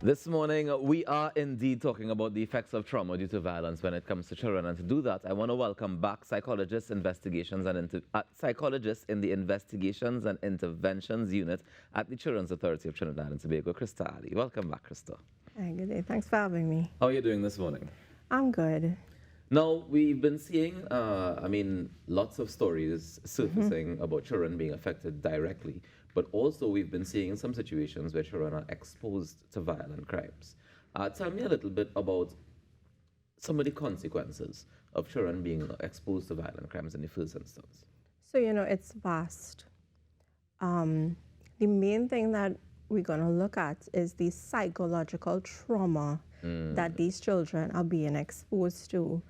This morning, we are indeed talking about the effects of trauma due to violence when it comes to children. And to do that, I want to welcome back psychologist in the Investigations and Interventions Unit at the Children's Authority of Trinidad and Tobago, Krista Ali. Welcome back, Krista. Hi, good day. Thanks for having me. How are you doing this morning? I'm good. Now, we've been seeing, lots of stories surfacing about children being affected directly, but also we've been seeing some situations where children are exposed to violent crimes. Tell me a little bit about some of the consequences of children being exposed to violent crimes in the first instance. So, it's vast. The main thing that we're going to look at is the psychological trauma that these children are being exposed to.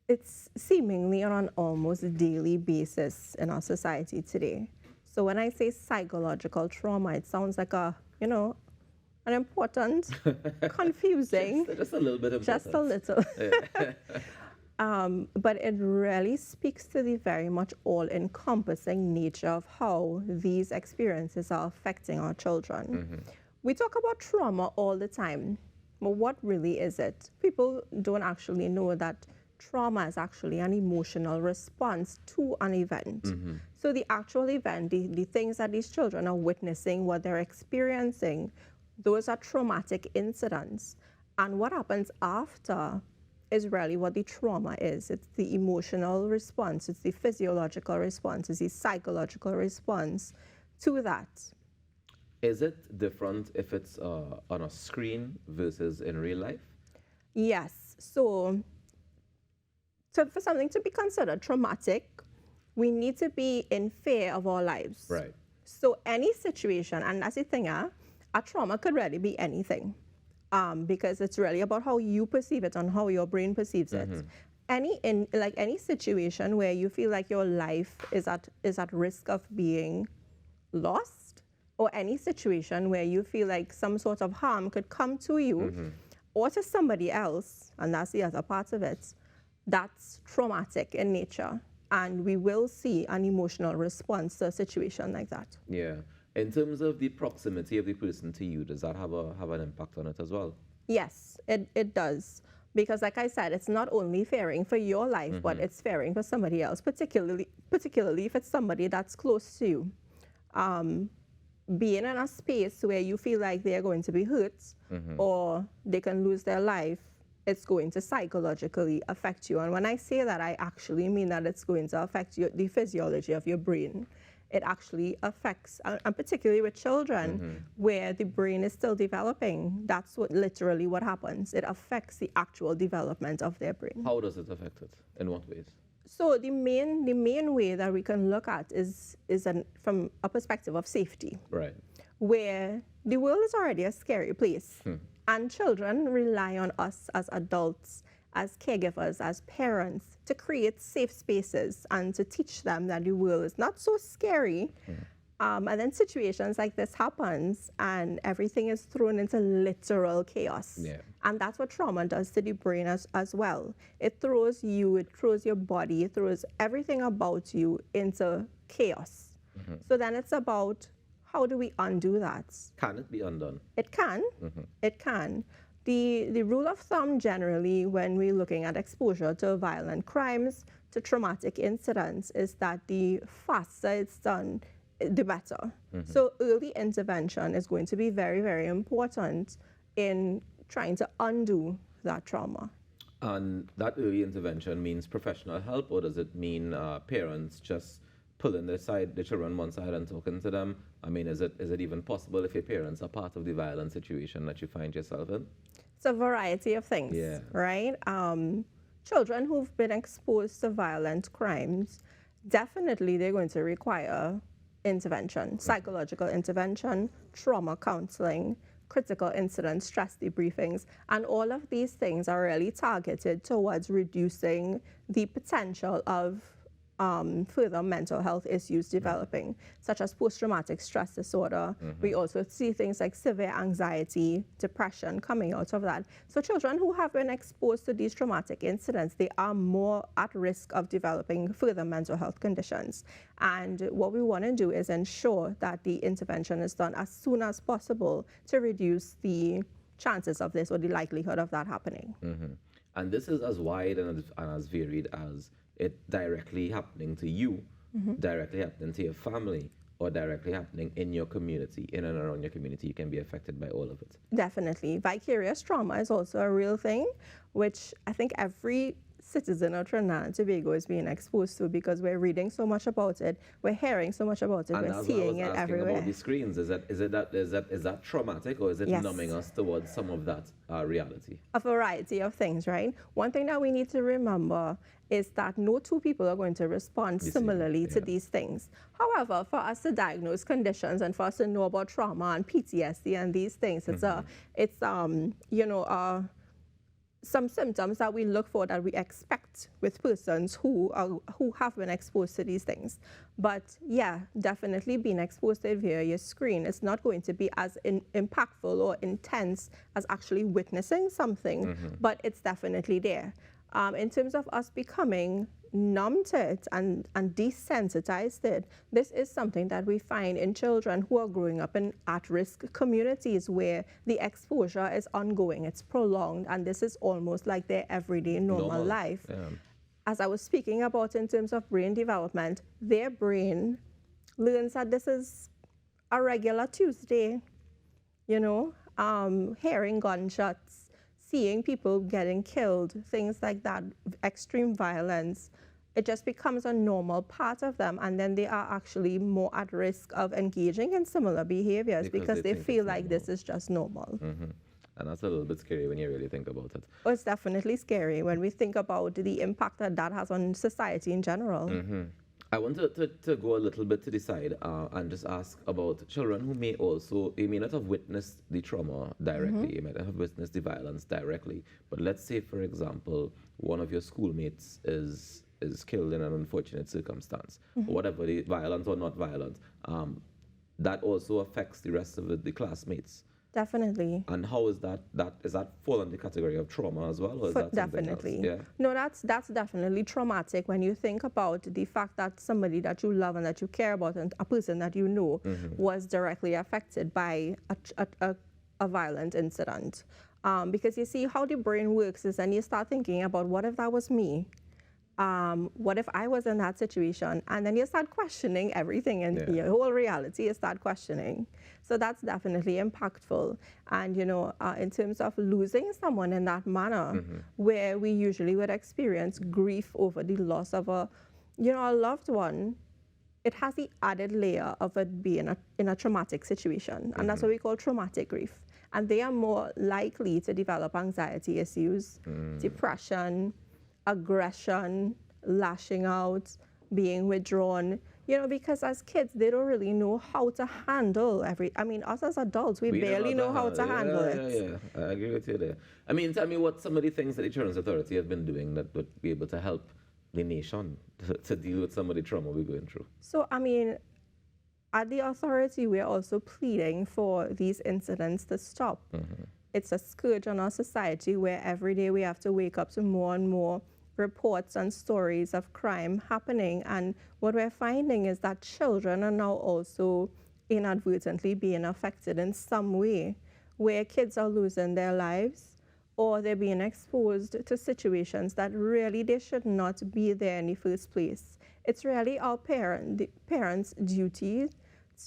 It's seemingly on an almost daily basis in our society today. So when I say psychological trauma, it sounds like an important, confusing. Just a little bit of Just a little. But it really speaks to the very much all-encompassing nature of how these experiences are affecting our children. We talk about trauma all the time, but what really is it? People don't actually know that trauma is actually an emotional response to an event. So the actual event, the things that these children are witnessing, what they're experiencing, those are traumatic incidents. And what happens after is really what the trauma is. It's the emotional response, it's the physiological response, it's the psychological response to that. Is it different if it's on a screen versus in real life? Yes. So for something to be considered traumatic, we need to be in fear of our lives. Right. So any situation, and that's the thing, a trauma could really be anything, because it's really about how you perceive it and how your brain perceives it. Any situation where you feel like your life is at risk of being lost, or any situation where you feel like some sort of harm could come to you or to somebody else, and that's the other part of it, that's traumatic in nature. And we will see an emotional response to a situation like that. Yeah. In terms of the proximity of the person to you, does that have an impact on it as well? Yes, it does. Because like I said, it's not only fearing for your life, but it's fearing for somebody else, particularly if it's somebody that's close to you. Being in a space where you feel like they're going to be hurt or they can lose their life, it's going to psychologically affect you. And when I say that, I actually mean that it's going to affect the physiology of your brain. It actually affects, and particularly with children, where the brain is still developing, that's literally what happens. It affects the actual development of their brain. How does it affect it? In what ways? So the main way that we can look at is from a perspective of safety. Right. Where the world is already a scary place. And children rely on us as adults, as caregivers, as parents, to create safe spaces and to teach them that the world is not so scary. And then situations like this happens and everything is thrown into literal chaos. Yeah. And that's what trauma does to the brain as well. It throws you, it throws your body, it throws everything about you into chaos. So then it's about, how do we undo that? Can it be undone? It can. It can. The rule of thumb generally when we're looking at exposure to violent crimes, to traumatic incidents, is that the faster it's done, the better. So early intervention is going to be very, very important in trying to undo that trauma. And that early intervention means professional help, or does it mean parents just pulling the children one side and talking to them? I mean, is it even possible if your parents are part of the violent situation that you find yourself in? It's a variety of things, right? Children who've been exposed to violent crimes, definitely they're going to require intervention, psychological intervention, trauma counseling, critical incident stress debriefings, and all of these things are really targeted towards reducing the potential of further mental health issues developing, such as post-traumatic stress disorder. We also see things like severe anxiety, depression coming out of that. So children who have been exposed to these traumatic incidents, they are more at risk of developing further mental health conditions. And what we want to do is ensure that the intervention is done as soon as possible to reduce the chances of this or the likelihood of that happening. And this is as wide and as varied as it directly happening to you, directly happening to your family, or directly happening in your community, in and around your community. You can be affected by all of it. Definitely. Vicarious trauma is also a real thing, which I think every citizen of Trinidad and Tobago is being exposed to, because we're reading so much about it, we're hearing so much about it, And we're seeing it everywhere. About the screens, is that traumatic, or is it Yes. numbing us towards some of that reality? A variety of things, right? One thing that we need to remember is that no two people are going to respond similarly to these things. However, for us to diagnose conditions and for us to know about trauma and PTSD and these things, some symptoms that we look for, that we expect with persons who have been exposed to these things. But yeah, definitely being exposed to it via your screen is not going to be as impactful or intense as actually witnessing something, but it's definitely there. In terms of us becoming numb to it and desensitized it, this is something that we find in children who are growing up in at-risk communities where the exposure is ongoing, it's prolonged, and this is almost like their everyday normal life. Yeah. As I was speaking about in terms of brain development, their brain learns that this is a regular Tuesday, hearing gunshots, seeing people getting killed, things like that, extreme violence. It just becomes a normal part of them, and then they are actually more at risk of engaging in similar behaviors because they feel like this is just normal. And that's a little bit scary when you really think about it. Oh, it's definitely scary when we think about the impact that has on society in general. I want to go a little bit to the side and just ask about children who may not have witnessed the trauma directly, you might not have witnessed the violence directly, but let's say, for example, one of your schoolmates is killed in an unfortunate circumstance, whatever, the violent or not violent, that also affects the rest of the classmates. Definitely. And how is that fall in the category of trauma as well, or is that definitely something else? Yeah. No, that's definitely traumatic when you think about the fact that somebody that you love and that you care about and a person that you know was directly affected by a violent incident. Because you see how the brain works is, and you start thinking about, what if that was me? What if I was in that situation? And then you start questioning everything in your whole reality, you start questioning. So that's definitely impactful. And, in terms of losing someone in that manner, where we usually would experience grief over the loss of a loved one, it has the added layer of it being in a traumatic situation. And that's what we call traumatic grief. And they are more likely to develop anxiety issues, depression, aggression, lashing out, being withdrawn, because as kids, they don't really know how to handle us as adults, we barely know how to handle it. Yeah, I agree with you there. I mean, tell me what some of the things that the Children's Authority have been doing that would be able to help the nation to deal with some of the trauma we're going through. So, at the authority, we're also pleading for these incidents to stop. It's a scourge on our society where every day we have to wake up to more and more reports and stories of crime happening. And what we're finding is that children are now also inadvertently being affected in some way, where kids are losing their lives or they're being exposed to situations that really they should not be there in the first place. It's really our parents' duty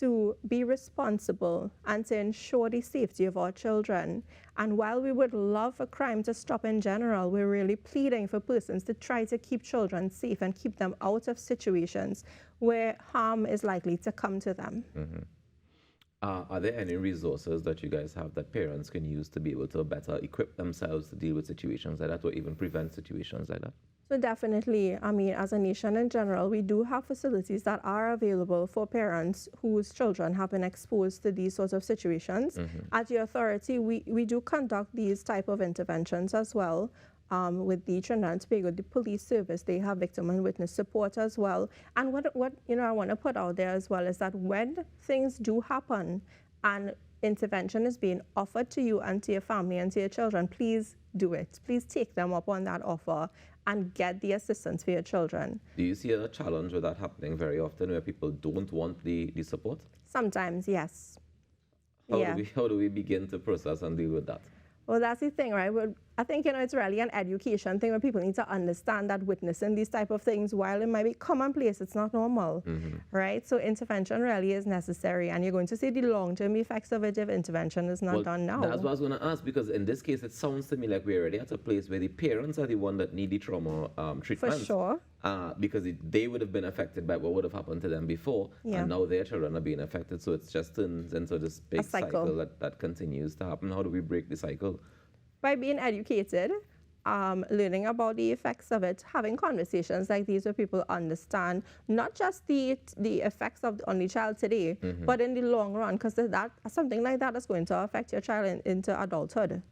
to be responsible and to ensure the safety of our children. And while we would love for crime to stop in general, we're really pleading for persons to try to keep children safe and keep them out of situations where harm is likely to come to them. Are there any resources that you guys have that parents can use to be able to better equip themselves to deal with situations like that, or even prevent situations like that? So definitely, as a nation in general, we do have facilities that are available for parents whose children have been exposed to these sorts of situations. At the authority, we do conduct these type of interventions as well. With the Trinidad and Tobago, the police service, they have victim and witness support as well. And what I want to put out there as well is that when things do happen and intervention is being offered to you and to your family and to your children, please do it. Please take them up on that offer and get the assistance for your children. Do you see a challenge with that happening very often, where people don't want the support? Sometimes, yes. How do we begin to process and deal with that? Well, that's the thing, right? Well, I think, it's really an education thing where people need to understand that witnessing these type of things, while it might be commonplace, it's not normal, right? So intervention really is necessary, and you're going to see the long-term effects of it if intervention is not done now. That's what I was going to ask, because in this case, it sounds to me like we're already at a place where the parents are the one that need the trauma treatment. For sure. Because they would have been affected by what would have happened to them before, and now their children are being affected. So it just turns into this big cycle that continues to happen. How do we break the cycle? By being educated, learning about the effects of it, having conversations like these where people understand not just the effects on the child today, but in the long run, because that something like that is going to affect your child into adulthood.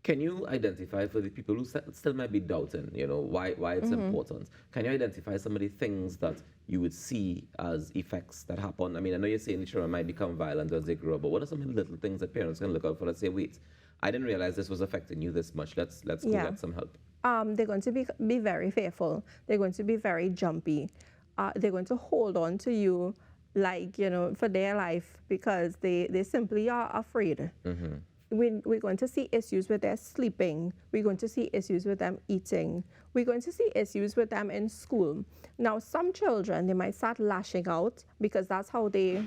Can you identify, for the people who still might be doubting, why it's important? Can you identify some of the things that you would see as effects that happen? I mean, I know you're saying the children might become violent as they grow up, but what are some of the little things that parents can look out for? Let's say, wait, I didn't realize this was affecting you this much. Let's go get some help. They're going to be very fearful. They're going to be very jumpy. They're going to hold on to you like, for their life, because they simply are afraid. We're going to see issues with their sleeping. We're going to see issues with them eating. We're going to see issues with them in school. Now, some children, they might start lashing out because that's how they're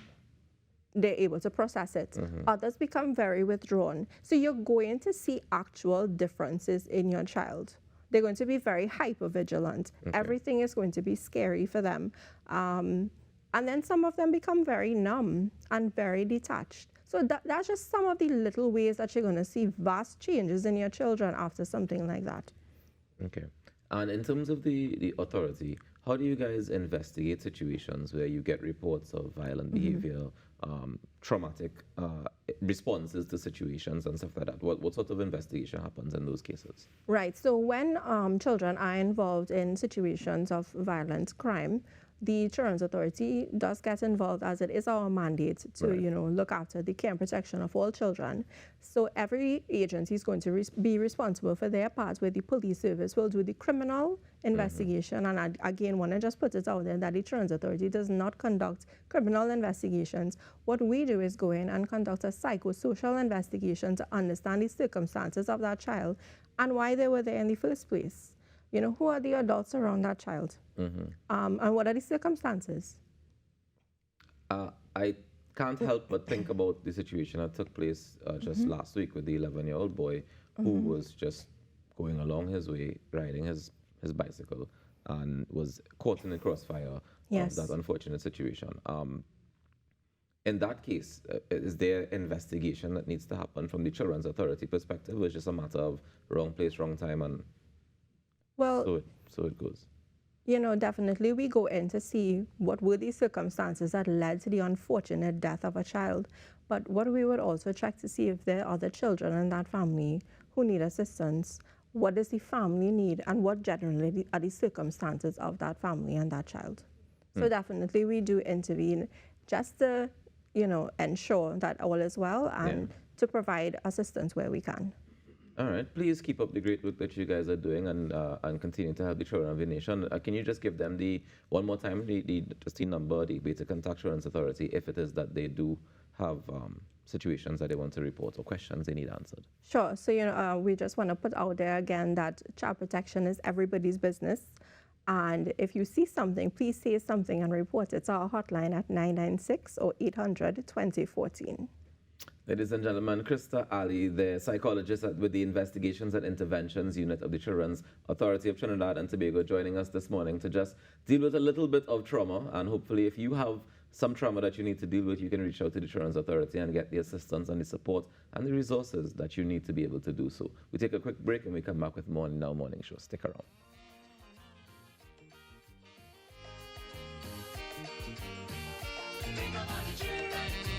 able to process it. Others become very withdrawn. So you're going to see actual differences in your child. They're going to be very hypervigilant. Everything is going to be scary for them. And then some of them become very numb and very detached. So that's just some of the little ways that you're going to see vast changes in your children after something like that. Okay. And in terms of the authority, how do you guys investigate situations where you get reports of violent behavior, traumatic responses to situations and stuff like that? What sort of investigation happens in those cases? Right. So when children are involved in situations of violent crime, the Children's Authority does get involved, as it is our mandate to, look after the care and protection of all children. So every agency is going to be responsible for their part, where the police service will do the criminal investigation. And I again want to just put it out there that the Children's Authority does not conduct criminal investigations. What we do is go in and conduct a psychosocial investigation to understand the circumstances of that child and why they were there in the first place. Who are the adults around that child? And what are the circumstances? I can't help but think about the situation that took place just last week with the 11-year-old boy who was just going along his way, riding his bicycle, and was caught in the crossfire of that unfortunate situation. In that case, is there investigation that needs to happen from the Children's Authority perspective, or is it just a matter of wrong place, wrong time, and so it goes? Definitely we go in to see what were the circumstances that led to the unfortunate death of a child. But what we would also check to see if there are other children in that family who need assistance. What does the family need, and what generally are the circumstances of that family and that child? So definitely we do intervene just to, ensure that all is well and to provide assistance where we can. All right. Please keep up the great work that you guys are doing and continue to help the children of the nation. Can you just give them one more time, just the number, the way to contact Children's Authority if it is that they do have situations that they want to report or questions they need answered? Sure. So, we just want to put out there again that child protection is everybody's business. And if you see something, please say something and report it to our hotline at 996 or 800-2014. Ladies and gentlemen, Krista Ali, the psychologist with the Investigations and Interventions Unit of the Children's Authority of Trinidad and Tobago, joining us this morning to just deal with a little bit of trauma. And hopefully, if you have some trauma that you need to deal with, you can reach out to the Children's Authority and get the assistance and the support and the resources that you need to be able to do so. We take a quick break and we come back with more in Now Morning Show. Stick around. Think about the children.